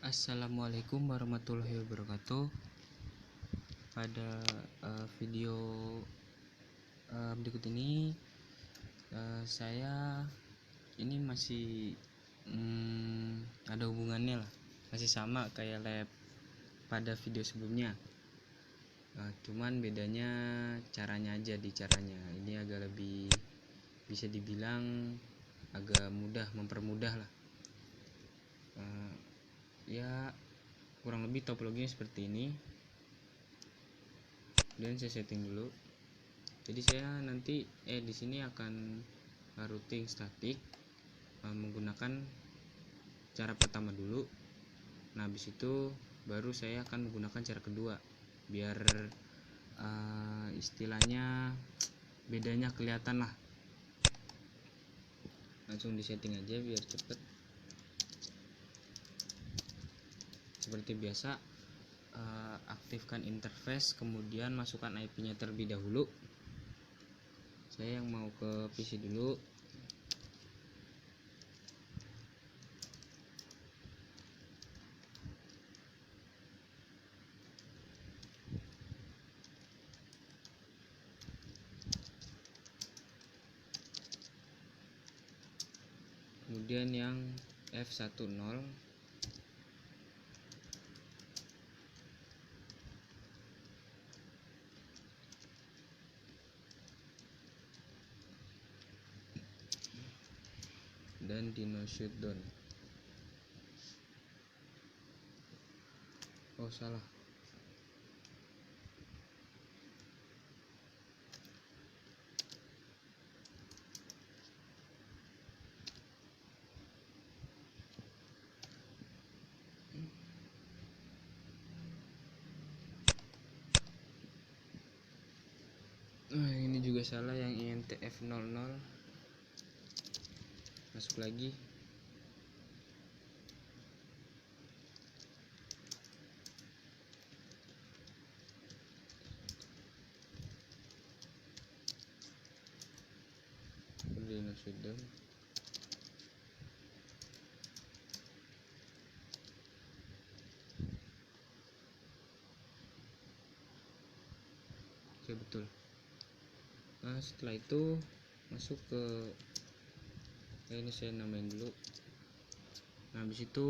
Assalamualaikum warahmatullahi wabarakatuh. Pada video berikut ini saya ini masih ada hubungannya lah, masih sama kayak lab pada video sebelumnya. Cuman bedanya caranya aja, di caranya ini agak lebih bisa dibilang agak mudah, mempermudah lah. Ya kurang lebih topologinya seperti ini. Kemudian saya setting dulu. Jadi saya nanti di sini akan routing statik menggunakan cara pertama dulu. Nah, habis itu baru saya akan menggunakan cara kedua biar istilahnya bedanya kelihatan lah. Langsung di setting aja biar cepet. Seperti biasa, aktifkan interface, kemudian masukkan IP-nya terlebih dahulu. Saya yang mau ke PC dulu. Kemudian yang F10, dan Dino Shutdown. Oh, salah. Ini juga salah, yang INTF00. Masuk lagi. Dino Shutdown. Oke, betul. Nah, setelah itu masuk ke ini saya namain dulu. Nah, habis itu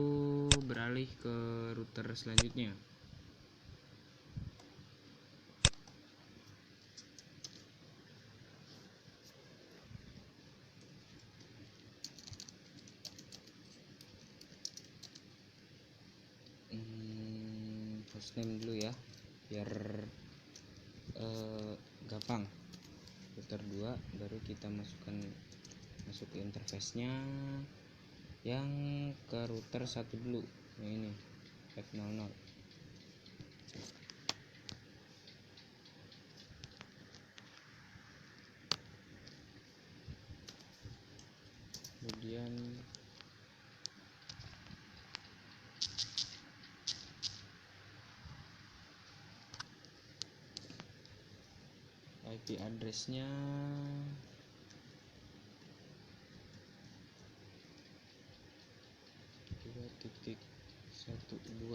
beralih ke router selanjutnya. Hostname dulu ya, biar gampang. Router 2, baru kita masuk ke interface-nya yang ke router 1 dulu. Nah, ini F00. Kemudian IP address-nya dua titik 1.2.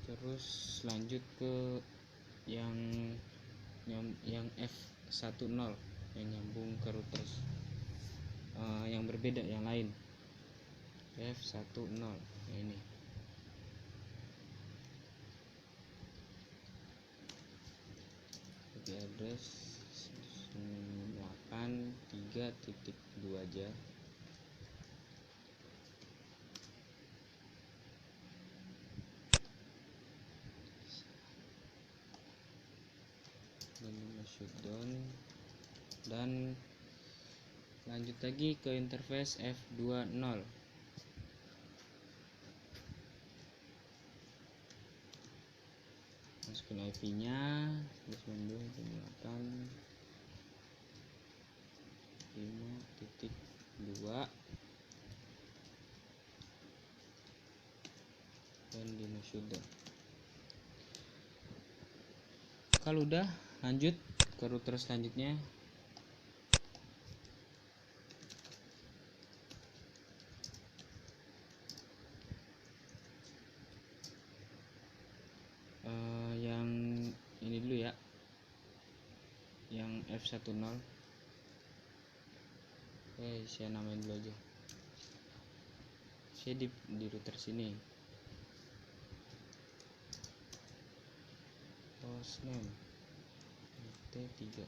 Terus lanjut ke yang F10 yang nyambung ke router yang berbeda, yang lain. F10. Nah, ini IP address 83.2 aja. Shutdown, dan lanjut lagi ke interface F20. Masukin IP-nya 5.2. dan di no shutdown. Kalau udah, lanjut ke router selanjutnya. Yang ini dulu ya, yang F10. Saya namain dulu aja. Saya di router sini. Hostname T3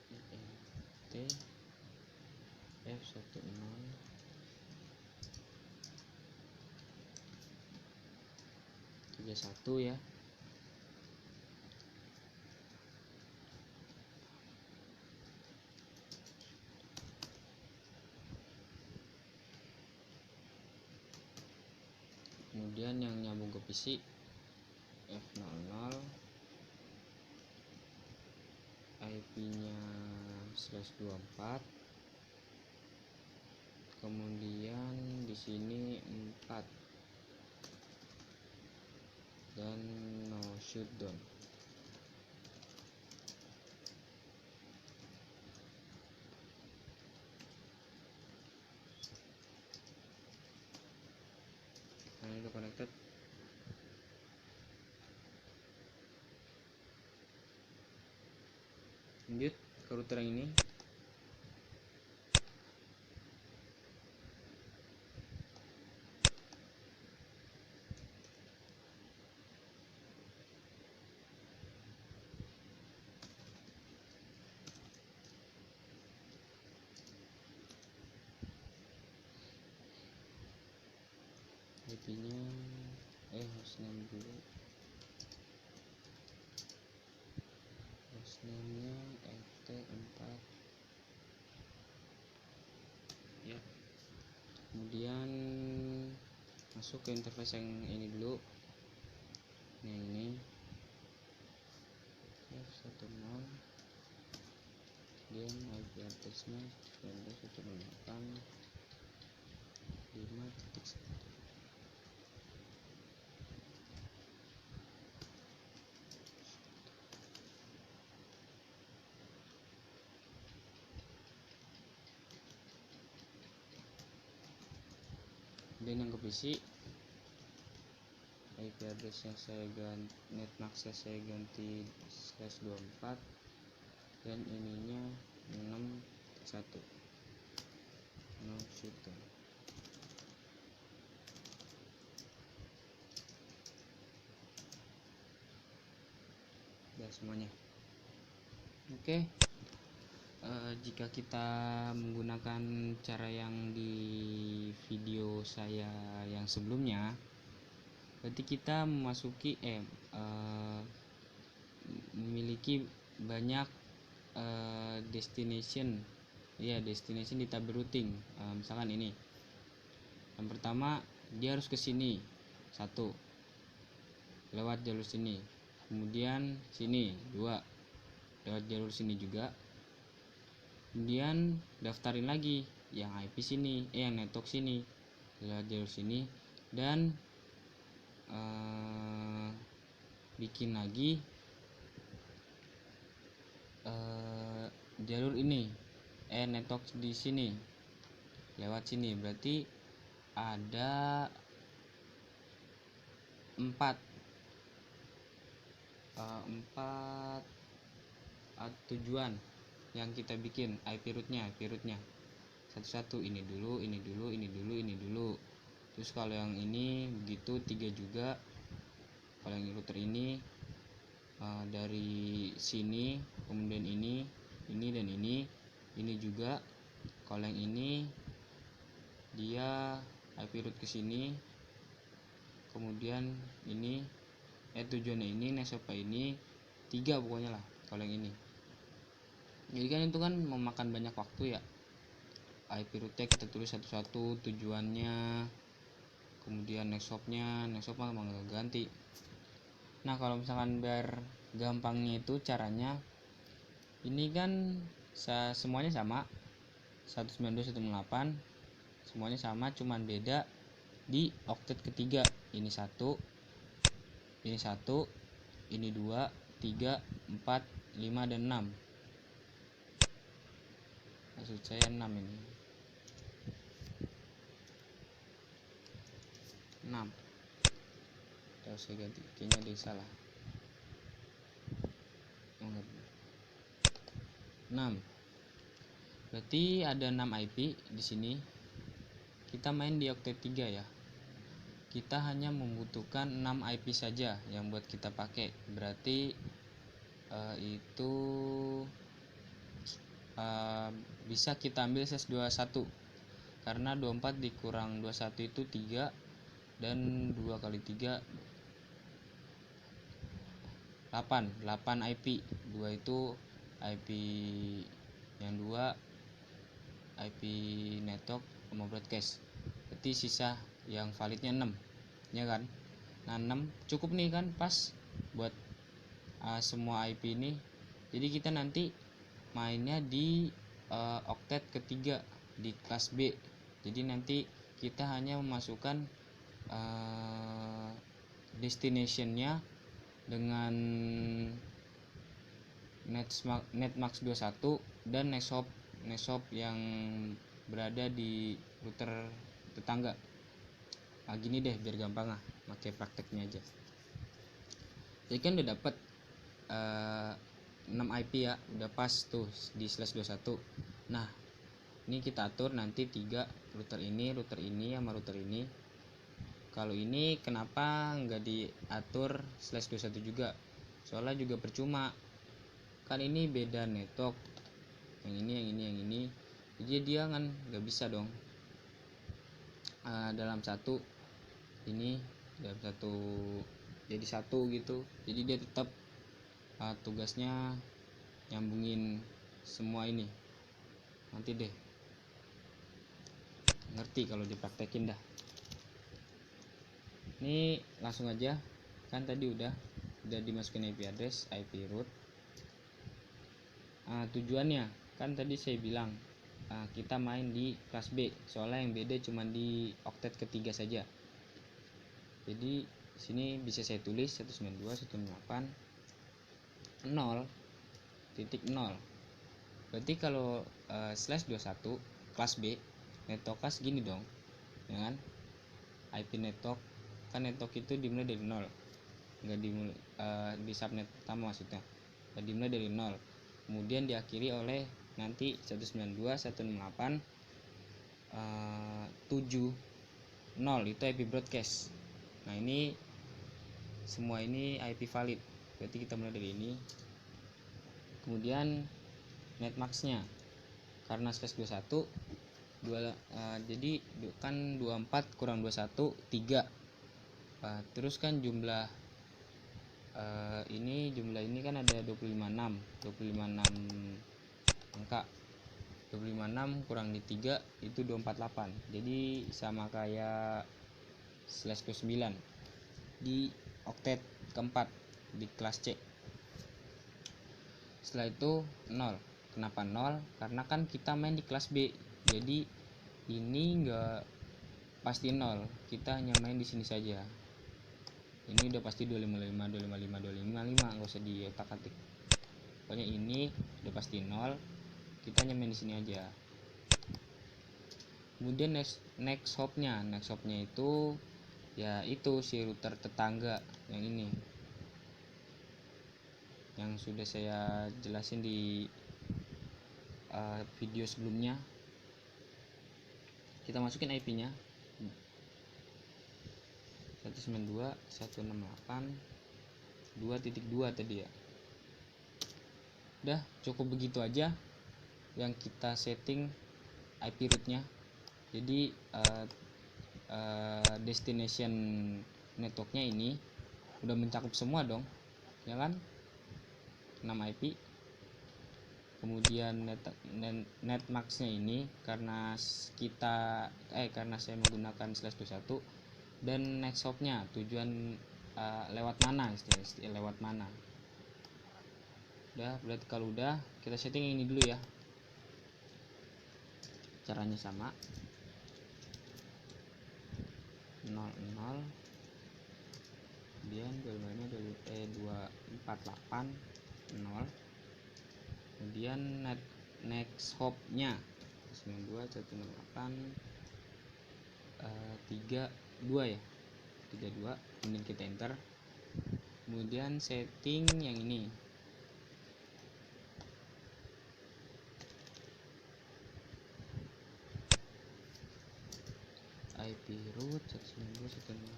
INT F10 31 ya. Kemudian yang nyambung ke PC F00, IP-nya /24. Kemudian di sini 4 dan no shutdown. Nah, ini udah connected. Lanjut ke router yang ini. IP-nya hostname dulu. Hostname-nya ft4 ya. Kemudian masuk ke interface yang ini dulu. Ini F10, kemudian IP address-nya 19.168.5.1. Dan yang ke PC, IP address yang saya ganti, netmask saya ganti /24, dan ininya 6.1 no shutdown. Udah semuanya. Oke. Jika kita menggunakan cara yang di video saya yang sebelumnya, berarti kita memiliki banyak destination di tabel routing. Misalkan ini, yang pertama dia harus ke sini satu, lewat jalur sini, kemudian sini 2, lewat jalur sini juga, kemudian daftarin lagi yang IP sini, yang network sini lewat jalur sini, dan bikin lagi jalur ini, network di sini lewat sini. Berarti ada 4 tujuan yang kita bikin IP rootnya satu-satu, ini dulu. Terus kalau yang ini begitu 3 juga. Kalau yang router ini dari sini, kemudian ini dan ini juga. Kalau yang ini dia IP root ke sini, kemudian ini tujuannya ini, nesopnya ini 3 pokoknya lah kalau yang ini. Jadi kan itu kan memakan banyak waktu ya. IP rootnya kita tulis satu-satu, tujuannya, kemudian nesop mah nggak ganti. Nah, kalau misalkan biar gampangnya itu caranya, ini kan semuanya sama 192.168, semuanya sama, cuman beda di oktet ketiga. Ini 1, ini 1, ini 2, 3, 4, 5 dan 6. Maksud saya 6 ini. 6. Terus saya ganti, kayaknya ada yang salah. 6. Berarti ada 6 IP di sini. Kita main di oktet 3 ya. Kita hanya membutuhkan 6 IP saja yang buat kita pakai. Berarti itu bisa kita ambil slash 21, karena 24 dikurang 21 itu 3, dan 2 kali 3 8 IP. 2 itu IP yang 2 IP network sama broadcast. Berarti sisa yang validnya 6 ya kan. Nah 6 cukup nih kan, pas buat semua IP ini. Jadi kita nanti mainnya di oktet ketiga di kelas B. Jadi nanti kita hanya memasukkan destinationnya dengan netmax 21 dan nexhop yang berada di router tetangga. Nah gini deh biar gampang lah, pakai prakteknya aja. Jadi kan udah dapet 6 IP ya, udah pas tuh di slash 21. Nah ini kita atur nanti 3 router ini sama router ini. Kalau ini kenapa nggak diatur slash 21 juga? Soalnya juga percuma, kan ini beda network, yang ini. Jadi dia kan nggak bisa dong dalam satu ini, dalam satu jadi satu gitu. Jadi dia tetap tugasnya nyambungin semua ini. Nanti deh ngerti kalau dipraktekin dah. Ini langsung aja, kan tadi udah dimasukin IP address, IP root. Tujuannya kan tadi saya bilang kita main di kelas B, soalnya yang beda cuma di oktet ketiga saja. Jadi sini bisa saya tulis 192.168.0.0. Berarti kalau slash 21 kelas B network kelas gini dong ya kan. IP network kan, network itu dimulai dari 0, nggak dimulai di subnet pertama maksudnya, nggak dimulai dari 0, kemudian diakhiri oleh nanti 192.168.7.0 itu IP broadcast. Nah ini semua ini IP valid, berarti kita mulai dari ini. Kemudian netmaxnya karena slash 21 jadi kan 24 kurang 21 3. Terus kan jumlah ini kan ada 256 angka. 256 kurang di 3 itu 248. Jadi sama kayak slash 29 di oktet keempat di kelas C. Setelah itu 0. Kenapa 0? Karena kan kita main di kelas B, jadi ini enggak pasti 0, kita hanya main di sini saja. Ini udah pasti 255 enggak usah diotak-atik. Pokoknya ini udah pasti 0, kita hanya main di sini aja. Kemudian next hopnya itu ya itu si router tetangga yang ini, yang sudah saya jelasin di video sebelumnya. Kita masukin IP nya 192.168.2.2 tadi ya. Udah cukup begitu aja yang kita setting IP rootnya. Jadi destination networknya ini udah mencakup semua dong ya kan, 6 IP. Kemudian netmaxnya ini karena saya menggunakan slash 21, dan nexhopnya tujuan lewat mana, lewat mana. Udah, berarti kalau udah kita setting ini dulu ya. Caranya sama, 00, kemudian 248 kemudian next hop-nya 92.168 32 ya, 32, kemudian kita enter. Kemudian setting yang ini, IP root 192.168.0.0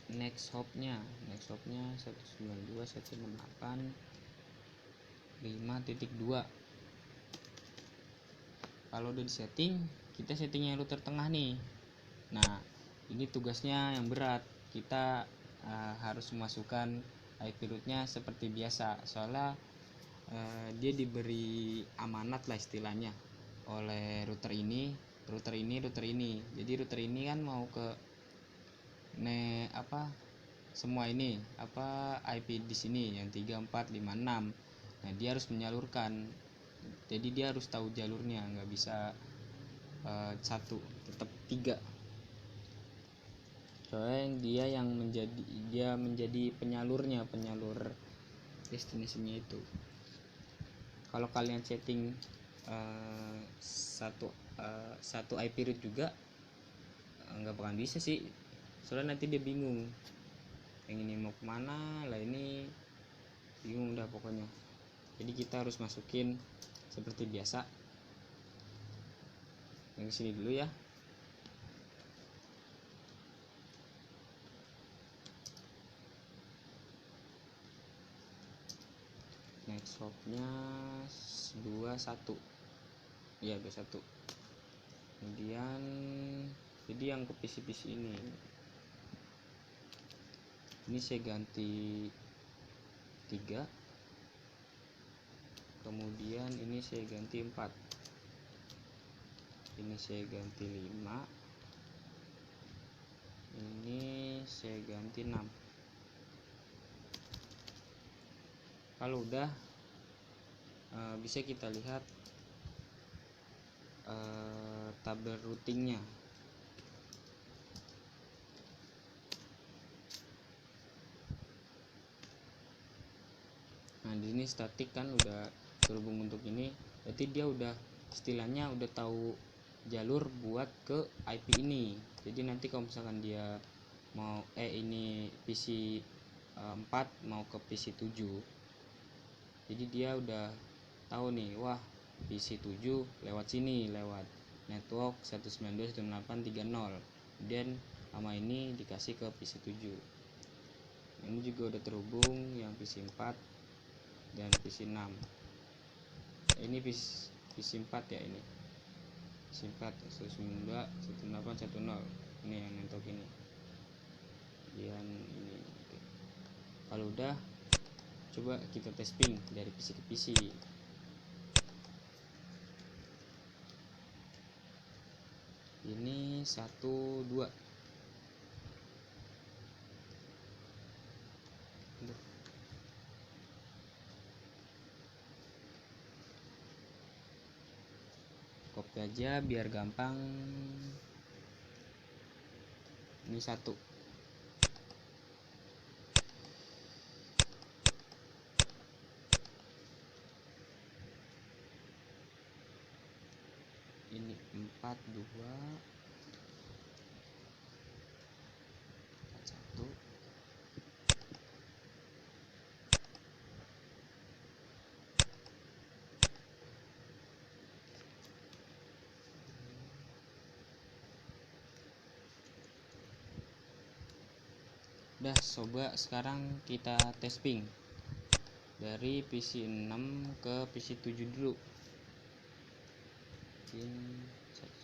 next hop-nya 192.168.5.2. Kalau udah di setting, kita settingnya router tengah nih. Nah, ini tugasnya yang berat. Kita harus memasukkan IP rootnya seperti biasa, soalnya dia diberi amanat lah istilahnya oleh router ini. Jadi router ini kan mau ke semua ini IP di sini yang 3, 4, 5, 6. Nah, dia harus menyalurkan. Jadi dia harus tahu jalurnya, nggak bisa satu, tetap 3. Soalnya dia menjadi penyalur destinasinya itu. Kalau kalian setting satu IP root juga nggak bakal bisa sih, soalnya nanti dia bingung yang ini mau kemana lah, ini bingung dah pokoknya. Jadi kita harus masukin seperti biasa. Yang sini dulu ya. Next hop-nya 21 ya, 21. Kemudian jadi yang ke PC ini saya ganti 3, kemudian ini saya ganti 4, ini saya ganti 5, ini saya ganti 6. Kalau udah bisa kita lihat tabel routingnya. Nah, di sini statik kan udah terhubung untuk ini, berarti dia udah istilahnya udah tahu jalur buat ke IP ini. Jadi nanti kalau misalkan dia mau ini PC 4 mau ke PC 7, jadi dia udah tahu nih, wah PC 7 lewat sini, lewat network 192.168.3.0, kemudian sama ini dikasih ke PC 7. Ini juga udah terhubung yang PC 4 dan PC 6. Ini PC 4 ya, ini PC 4 192.168.1.0, ini yang network ini. Kemudian ini. Kalau udah, coba kita tes ping dari PC ke PC. Ini 1, 2. Copy aja biar gampang. Ini 1. Ini 4, 2, 1. Udah, coba sekarang kita tes ping dari PC 6 ke PC 7 dulu. Pin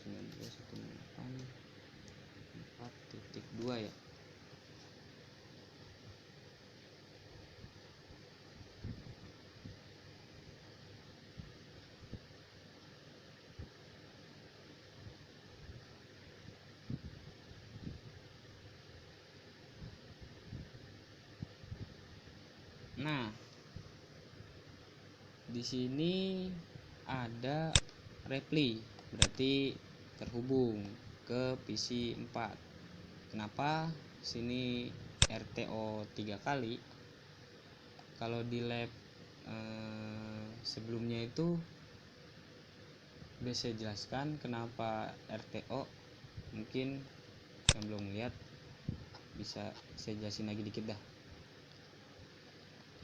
192.168.4.2 ya. Nah, di sini ada repli, berarti terhubung ke PC 4. Kenapa sini RTO 3 kali? Kalau di lab sebelumnya itu udah saya jelaskan kenapa RTO. Mungkin yang belum lihat bisa saya jelasin lagi dikit dah.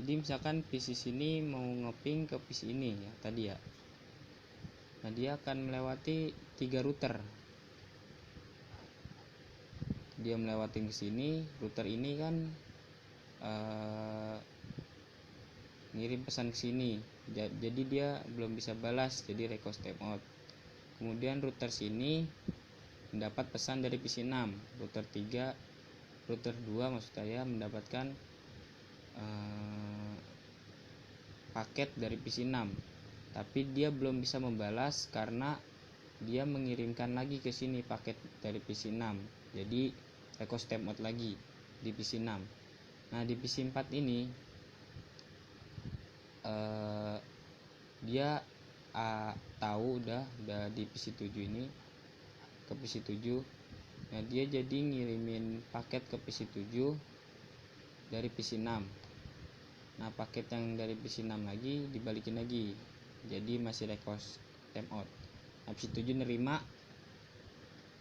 Jadi misalkan PC sini mau ngeping ke PC ini ya tadi ya. Nah, dia akan melewati 3 router. Dia melewati ke sini, router ini kan ngirim pesan ke sini. Jadi dia belum bisa balas, jadi request timeout. Kemudian router sini mendapat pesan dari PC 6, router 3, router 2 maksud saya mendapatkan paket dari PC 6, tapi dia belum bisa membalas karena dia mengirimkan lagi ke sini paket dari PC 6, jadi request timeout lagi di PC 6. Nah, di PC 4 ini dia tahu udah di PC 7 ini ke PC 7. Nah, dia jadi ngirimin paket ke PC 7 dari PC 6. Nah, paket yang dari PC 6 lagi dibalikin lagi, jadi masih request timeout. Nah, PC 7 nerima.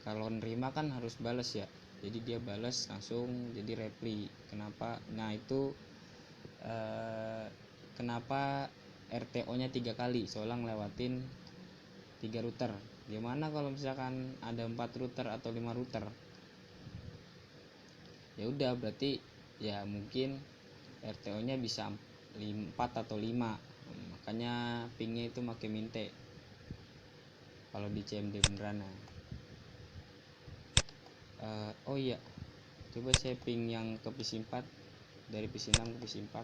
Kalau nerima kan harus balas ya, jadi dia balas langsung jadi reply. Kenapa? Nah, itu kenapa RTO nya 3 kali, soalnya ngelewatin 3 router. Gimana kalau misalkan ada 4 router atau 5 router? Ya udah, berarti ya mungkin RTO nya bisa 4 atau 5, makanya pingnya itu pakai minte kalau di CMD beneran. Oh iya, coba saya ping yang ke PC 4 dari PC 6 ke PC 4.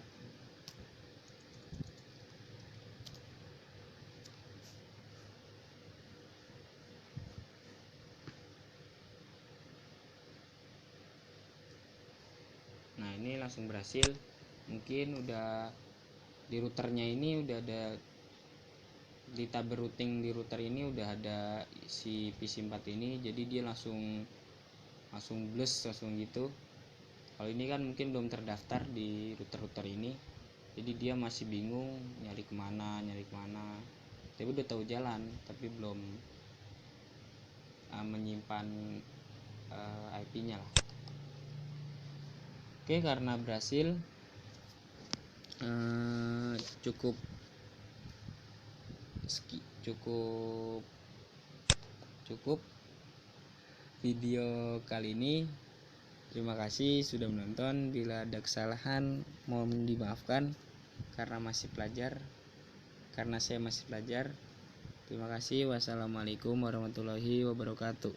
Nah, ini langsung berhasil. Mungkin udah di routernya ini udah ada, di tab routing di router ini udah ada si PC 4 ini, jadi dia langsung bless langsung gitu. Kalau ini kan mungkin belum terdaftar di router ini, jadi dia masih bingung nyari kemana. Tapi udah tahu jalan, tapi belum menyimpan IP-nya lah. Oke, karena berhasil, cukup video kali ini. Terima kasih sudah menonton. Bila ada kesalahan mohon dimaafkan karena saya masih pelajar. Terima kasih. Wassalamualaikum warahmatullahi wabarakatuh.